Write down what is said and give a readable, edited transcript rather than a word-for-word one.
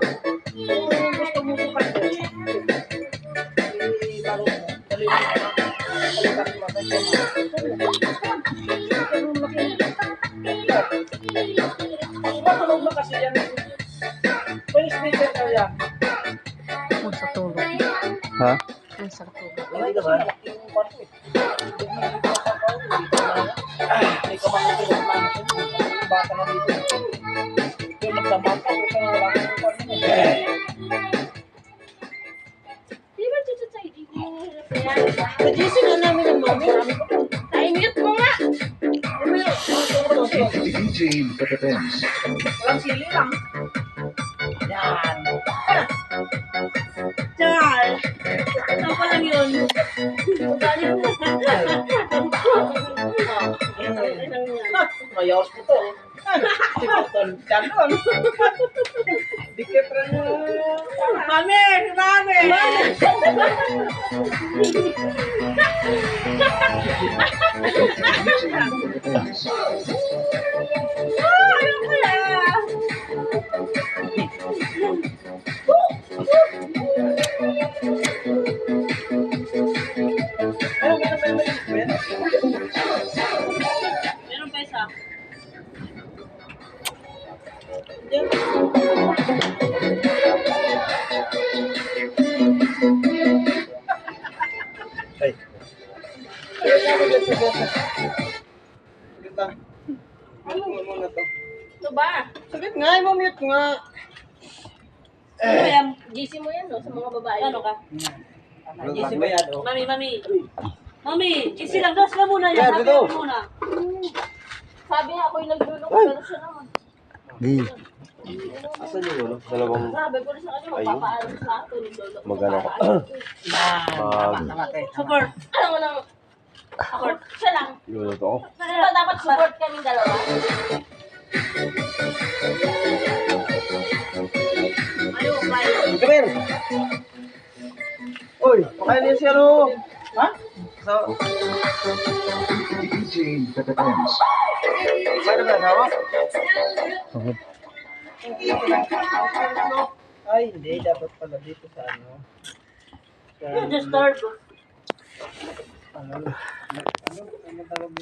Gusto mo ko kasi. Bago mo. Dali mo. Palitan mo ba siya? Matulog na kasi yan. May speaker ka yan. Ang sa tulog. Ha? Ang sa tulog. Hindi naman. Yung kwarto eh. May kamangkilig na bata na dito. Yung magdamang ka, huwag ka na wala kang kwarto mo. Sa GC na namin ang mami. Na-mute mo nga. DJ Pepetens. Walang sili lang. Yan. Char. Ito pa lang yun. Mayos po to. Sikuton. Ganon. Dikit rin mo. Mami! Mami! DJ Pepetens. Ano kaya? Meron pa isa. Ay. Sagit lang. Ano muna to? Ito ba? Sagit nga, i-mute nga. Ano yan? GC mo yan, no? Sa mga babae. Ano ka? Easy ba yan? Oh? Mami, mami. Mami, GC lang. Dos ka muna yan. Yeah, Sabi dito. ko muna. Sabi nga ako'y naglulong. Pero siya naman. Di. Asan yung ano? Dalawang Sabi ko rin sa kanya, magpapaalam sa akin. magano ko. Support. Alam mo lang. Support. Siya lang. Luluto ko. Diba dapat support kaming dalawa? Ayo, kayo. Come here. Uy, pakain niyo siya no. Ha? So, DJ Pepetens. paano ba asawa? Ay, hindi. Dapat pala dito sa ano. Sa, You disturb. ano tawag